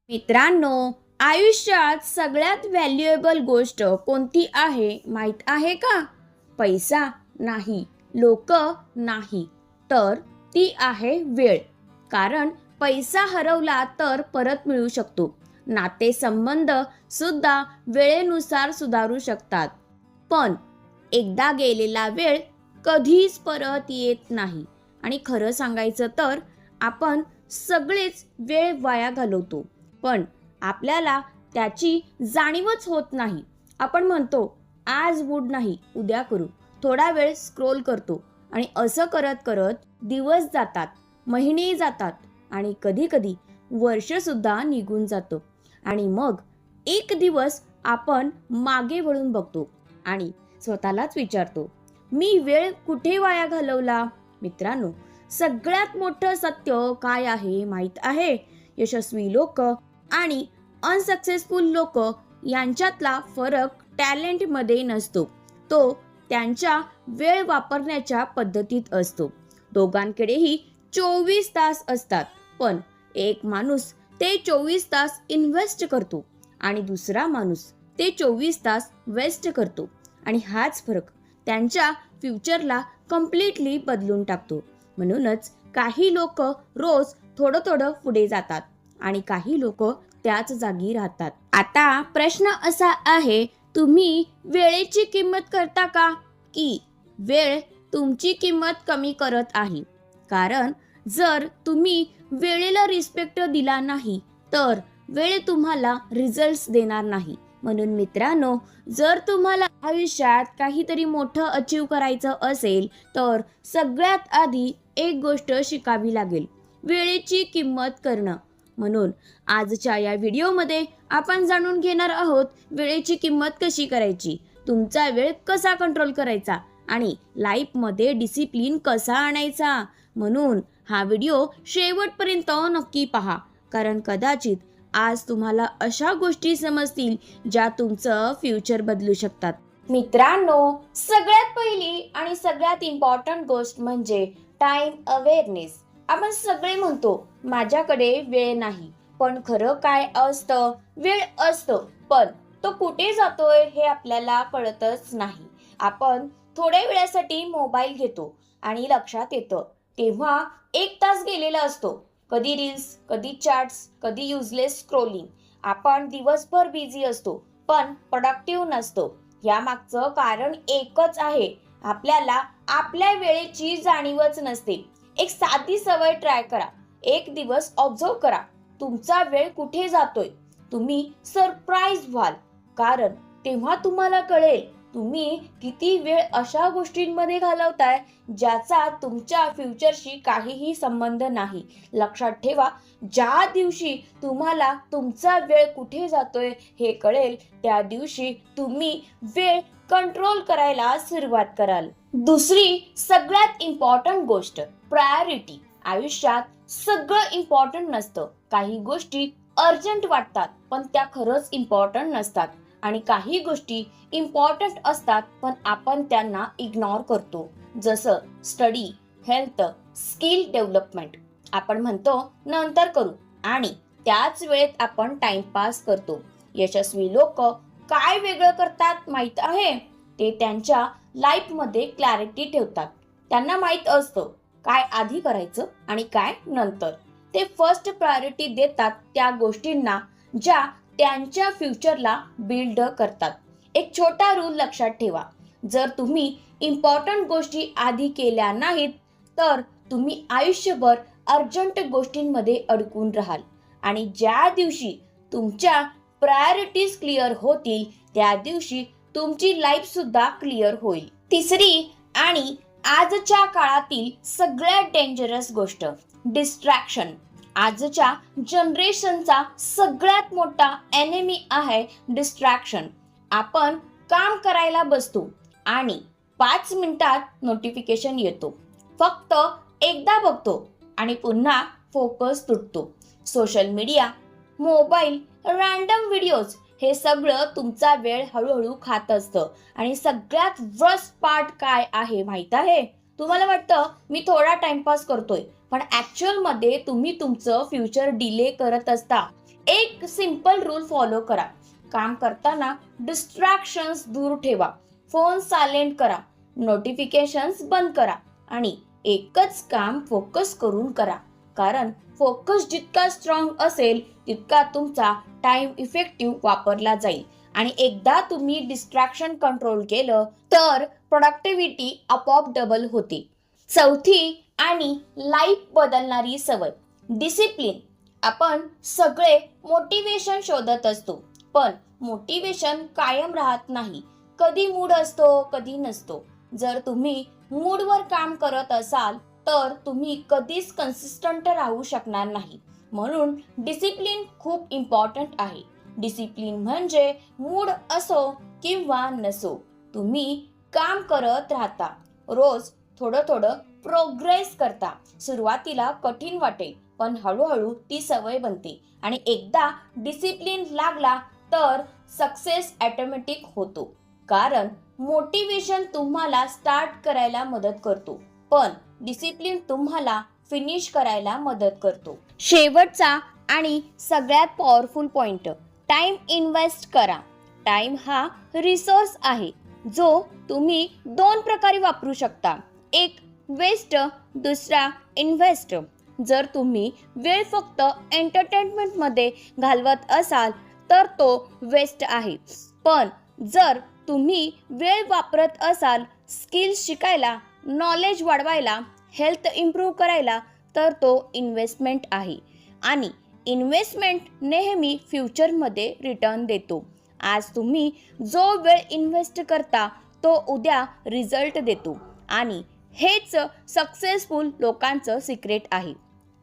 मित्रांनो, आयुष्यात सगळ्यात व्हॅल्युएबल गोष्ट कोणती आहे माहीत आहे का? पैसा नाही, लोक नाही, तर ती आहे वेळ. कारण पैसा हरवला तर परत मिळू शकतो. नातेसंबंध सुद्धा वेळेनुसार सुधारू शकतात. पण एकदा गेलेला वेळ कधीच परत येत नाही. आणि खरं सांगायचं तर आपण सगळेच वेळ वाया घालवतो. पण आपल्याला त्याची जाणीवच होत नाही. आपण म्हणतो आज मूड नाही, उद्या करू, थोडा वेळ स्क्रोल करतो आणि असं करत करत दिवस जातात, महिने जातात आणि कधी कधी वर्ष सुद्धा निघून जातो. आणि मग एक दिवस आपण मागे वळून बघतो आणि स्वतःलाच विचारतो, मी वेळ कुठे वाया घालवला? मित्रांनो, सगळ्यात मोठं सत्य काय आहे माहीत आहे? यशस्वी लोक आणि अनसक्सेसफुल लोक यांच्यातला फरक टॅलेंटमध्ये नसतो, तो त्यांच्या वेळ वापरण्याच्या पद्धतीत असतो. दोघांकडेही 24 तास असतात, पण एक माणूस ते 24 तास इन्व्हेस्ट करतो आणि दुसरा माणूस ते 24 तास वेस्ट करतो. आणि हाच फरक त्यांच्या फ्युचरला कम्प्लिटली बदलून टाकतो. म्हणूनच काही लोक रोज थोडं थोडं पुढे जातात आणि काही लोक त्याच जागी राहतात. आता प्रश्न असा आहे, तुम्ही वेळेची किंमत करता का, की वेळ तुमची किंमत कमी करत आहे? कारण जर तुम्ही वेळेला रिस्पेक्ट दिला नाही तर वेळ तुम्हाला रिझल्ट्स देणार नाही. म्हणून मित्रांनो, जर तुम्हाला आयुष्यात काहीतरी मोठं अचीव करायचं असेल तर सगळ्यात आधी एक गोष्ट शिकावी लागेल, वेळेची किंमत करणं. म्हणून आजच्या या व्हिडिओमध्ये आपण जाणून घेणार आहोत वेळेची किंमत कशी करायची, तुमचा वेळ कसा कंट्रोल करायचा आणि लाईफमध्ये डिसिप्लिन कसा आणायचा. म्हणून हा व्हिडिओ शेवटपर्यंत नक्की पहा, कारण कदाचित आज तुम्हाला अशा गोष्टी समजतील ज्या तुमचं फ्युचर बदलू शकतात. मित्रांनो, सगळ्यात पहिली आणि सगळ्यात इम्पॉर्टंट गोष्ट म्हणजे टाइम अवेअरनेस. आपण सगळे म्हणतो माझ्याकडे वेळ नाही, पण खरं काय असतं? वेळ असतो, पण तो कुठे जातोय हे आपल्याला कळतच नाही. आपण थोड्या वेळासाठी मोबाईल घेतो आणि लक्षात येतं तेव्हा 1 तास गेलेला असतो. कधी रील्स, कधी चॅट्स, कधी युजलेस स्क्रोलिंग. आपण दिवसभर बिझी असतो पण प्रोडक्टिव्ह नसतो. यामागचं कारण एकच आहे, आपल्याला आपल्या वेळेची जाणीवच नसते. एक साधी सवय ट्राय करा. एक दिवस ऑब्झर्व करा तुमचा वेळ कुठे जातोय. तुम्ही सरप्राईज व्हाल, कारण तेव्हा तुम्हाला कळेल तुम्ही किती वेळ अशा गोष्टींमध्ये घालवताय ज्याचा तुमच्या फ्युचरशी काहीही संबंध नाही. लक्षात ठेवा, ज्या दिवशी तुम्हाला तुमचा वेळ कुठे जातोय हे कळेल त्या दिवशी तुम्ही वेळ कंट्रोल करायला सुरुवात कराल. दुसरी सगळ्यात इम्पॉर्टंट गोष्ट, प्रायोरिटी. आयुष्यात सगळं इम्पॉर्टंट नसतं. काही गोष्टी अर्जंट वाटतात पण त्या खरंच इम्पॉर्टंट नसतात. आणि काही गोष्टी इम्पॉर्टंट असतात पण आपण त्यांना इग्नोर करतो. जसं स्टडी, हेल्थ, स्किल डेव्हलपमेंट. आपण म्हणतो नंतर करू आणि त्याच वेळेत आपण टाइमपास करतो. यशस्वी लोक काय वेगळं करतात माहीत आहे? ते त्यांच्या लाईफमध्ये क्लॅरिटी ठेवतात. त्यांना माहीत असतं काय आधी करायचं आणि काय नंतर. ते फर्स्ट प्रायोरिटी देतात त्या गोष्टींना ज्या त्यांच्या फ्युचरला बिल्ड करतात. एक छोटा रूल लक्षात ठेवा, जर तुम्ही इम्पॉर्टंट गोष्टी आधी केल्या नाहीत तर तुम्ही आयुष्यभर अर्जंट गोष्टींमध्ये अडकून राहाल. आणि ज्या दिवशी तुमच्या प्रायोरिटीज क्लिअर होतील त्या दिवशी तुमची लाईफ सुद्धा क्लिअर होईल. तिसरी आणि आजच्या काळातील सगळ्यात डेंजरस गोष्ट, डिस्ट्रॅक्शन. आजच्या जनरेशनचा सगळ्यात मोठा एनिमी आहे डिस्ट्रॅक्शन. आपण काम करायला बसतो आणि 5 मिनिटात नोटिफिकेशन येतो, फक्त एकदा बघतो आणि पुन्हा फोकस तुटतो. Social media, mobile, random videos हे सगळं तुमचा वेळ हळूहळू खात असतं. आणि सगळ्यात वर्स्ट पार्ट काय आहे माहीत आहे? तुम्हाला वाटतं मी थोडा टाइमपास करतोय, पण ॲक्च्युअल मध्ये तुम्ही तुमचं फ्युचर डिले करत असता. एक सिंपल रूल फॉलो करा. काम करताना डिस्ट्रॅक्शन्स दूर ठेवा, फोन सायलेंट करा, नोटिफिकेशन्स बंद करा आणि एकच काम फोकस करून करा. कारण फोकस जितका स्ट्रॉंग असेल तितका तुमचा टाइम इफेक्टिव्ह वापरला जाईल आणि एकदा तुम्ही डिस्ट्रॅक्शन कंट्रोल केलं तर प्रोडक्टिव्हिटी आपोआप डबल होते. चौथी आणि लाईफ बदलणारी सवय, डिसिप्लिन. आपण सगळे मोटिवेशन शोधत असतो, पण मोटिवेशन कायम राहत नाही. कधी मूड असतो, कधी नसतो. जर तुम्ही मूडवर काम करत असाल तर तुम्ही कधीच कन्सिस्टंट राहू शकणार नाही. म्हणून डिसिप्लिन खूप इम्पॉर्टंट आहे. डिसिप्लिन म्हणजे मूड असो किंवा नसो, तुम्ही काम करत राहता, रोज थोडं थोडं प्रोग्रेस करता. सुरुवातीला कठीण वाटेल, पण हळूहळू ती सवय बनते आणि एकदा डिसिप्लिन लागला तर सक्सेस ऑटोमॅटिक होतो. कारण मोटिवेशन तुम्हाला स्टार्ट करायला मदत करतो, पण डिसिप्लिन तुम्हाला फिनिश करायला मदत करतो. शेवटचा आणि सगळ्यात पॉवरफुल पॉइंट, टाइम इन्व्हेस्ट करा. टाइम हा रिसोर्स आहे जो तुम्ही 2 प्रकारे वापरू शकता. एक वेस्ट, दुसरा इन्व्हेस्ट. जर तुम्ही वेळ फक्त एंटरटेनमेंटमध्ये घालवत असाल तर तो वेस्ट आहे. पण जर तुम्ही वेळ वापरत असाल स्किल्स शिकायला, नॉलेज वाढवायला, हेल्थ इम्प्रूव्ह करायला, तर तो इन्व्हेस्टमेंट आहे. आणि इन्व्हेस्टमेंट नेहमी फ्युचरमध्ये रिटर्न देतो. आज तुम्ही जो वेळ इन्व्हेस्ट करता तो उद्या रिझल्ट देतो आणि हेच सक्सेसफुल लोकांचं सिक्रेट आहे.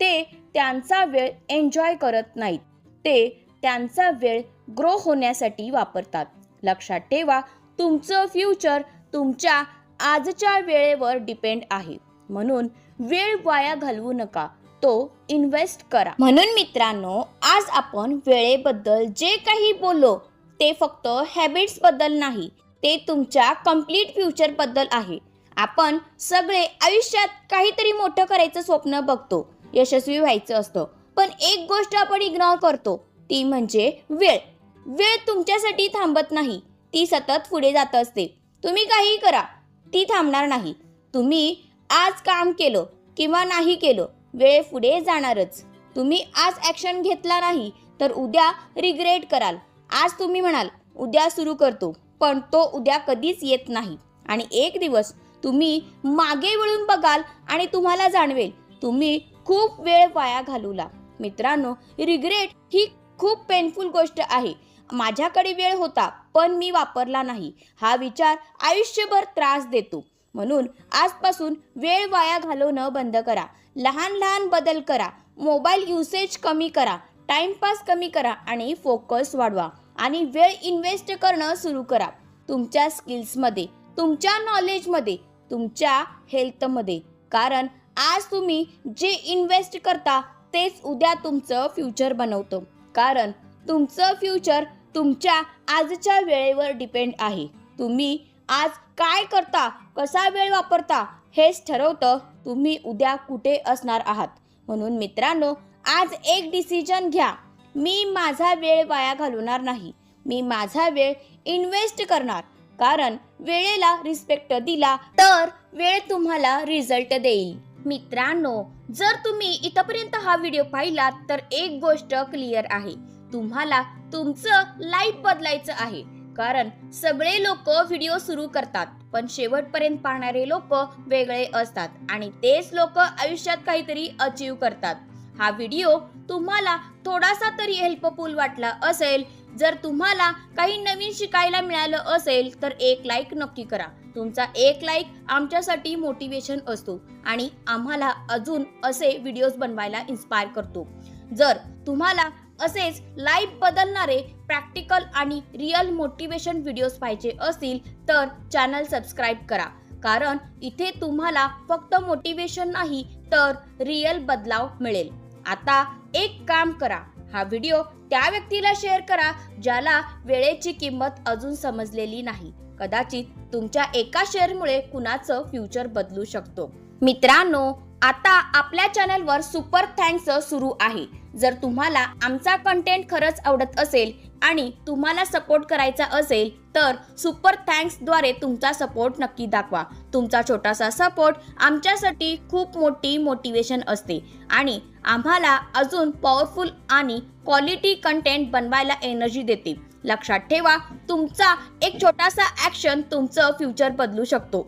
ते त्यांचा वेळ एन्जॉय करत नाहीत, ते त्यांचा वेळ ग्रो होण्यासाठी वापरतात. लक्षात ठेवा, तुमचं फ्युचर तुमच्या आजच्या वेळेवर डिपेंड आहे. म्हणून वेळ वाया घालवू नका, तो इन्व्हेस्ट करा. म्हणून मित्रांनो, आज आपण वेळेबद्दल जे काही बोललो ते फक्त हॅबिट्स बद्दल नाही, ते तुमच्या कंप्लीट फ्युचर बद्दल आहे. आपण सगळे आयुष्यात काहीतरी मोठं करायचं स्वप्न बघतो, यशस्वी व्हायचं असतं, पण एक गोष्ट आपण इग्नोर करतो, ती म्हणजे वेळ. वेळ तुमच्यासाठी थांबत नाही, ती सतत पुढे जात असते. तुम्ही काहीही करा, ती थांबणार नाही. तुम्ही आज काम केलं किंवा नाही केलं, वेळ पुढे जाणारच. तुम्ही आज ॲक्शन घेतला नाही तर उद्या रिग्रेट कराल. आज तुम्ही म्हणाल उद्या सुरू करतो, पण तो उद्या कधीच येत नाही आणि एक दिवस तुम्ही मागे वळून बघाल आणि तुम्हाला जाणवेल तुम्ही खूप वेळ वाया घालवला. मित्रांनो, रिग्रेट ही खूप पेनफुल गोष्ट आहे. माझ्याकडे वेळ होता पण मी वापरला नाही, हा विचार आयुष्यभर त्रास देतो. म्हणून आजपासून वेळ वाया घालवणं बंद करा. लहान लहान बदल करा. मोबाईल युसेज कमी करा, टाइमपास कमी करा आणि फोकस वाढवा. आणि वेळ इन्व्हेस्ट करणं सुरू करा. तुमच्या स्किल्समध्ये, तुमच्या नॉलेजमध्ये, तुमच्या हेल्थमध्ये. कारण आज तुम्ही जे इन्व्हेस्ट करता तेच उद्या तुमचं फ्युचर बनवतं. कारण तुमचं फ्युचर तुमच्या आजच्या वेळेवर डिपेंड आहे. तुम्ही आज काय करता, कसा वेळ वापरता हेच ठरवतं तुम्ही उद्या कुठे असणार आहात. म्हणून मित्रांनो, आज एक डिसिजन घ्या. मी माझा वेळ वाया घालवणार नाही, मी माझा वेळ इन्व्हेस्ट करणार. कारण वेळेला रिस्पेक्ट दिला तर वेळ तुम्हाला रिझल्ट देईल. मित्रांनो, जर तुम्ही इथपर्यंत हा व्हिडिओ पाहिलात तर एक गोष्ट क्लिअर आहे, तुम्हाला तुमचं लाईफ बदलायचं आहे. कारण सगळे लोक व्हिडिओ सुरू करतात पण शेवटपर्यंत पाहणारे लोक वेगळे असतात आणि तेच लोक आयुष्यात काहीतरी अचीव करतात. हा व्हिडिओ तुम्हाला थोडासा तरी हेल्पफुल वाटला असेल, जर तुम्हाला काही नवीन शिकायला मिळालं असेल तर एक लाईक नक्की करा. तुमचा एक लाईक आमच्यासाठी मोटिवेशन असतो आणि आम्हाला अजून असे व्हिडिओज बनवायला इन्स्पायर करतो. जर तुम्हाला असेच लाईफ बदलणारे प्रॅक्टिकल आणि रिअल मोटिवेशन व्हिडिओज पाहिजे असतील तर चॅनल सबस्क्राईब करा. कारण इथे तुम्हाला फक्त मोटिवेशन नाही तर रिअल बदलाव मिळेल. आता एक काम करा, हा व्हिडिओ त्या व्यक्तीला शेअर करा ज्याला वेळेची किंमत अजून समजलेली नाही. कदाचित तुमच्या एका शेअरमुळे कुणाचं फ्युचर बदलू शकतो. मित्रांनो, आता आपल्या चॅनलवर सुपर थँक्स सुरू आहे. जर तुम्हाला आमचा कंटेंट खरंच आवडत असेल आणि तुम्हाला सपोर्ट करायचा असेल तर सुपर थँक्सद्वारे तुमचा सपोर्ट नक्की दाखवा. तुमचा छोटासा सपोर्ट आमच्यासाठी खूप मोठी मोटिवेशन असते आणि आम्हाला अजून पॉवरफुल आणि क्वालिटी कंटेंट बनवायला एनर्जी देते. लक्षात ठेवा, तुमचा एक छोटासा ॲक्शन तुमचं फ्युचर बदलू शकतो.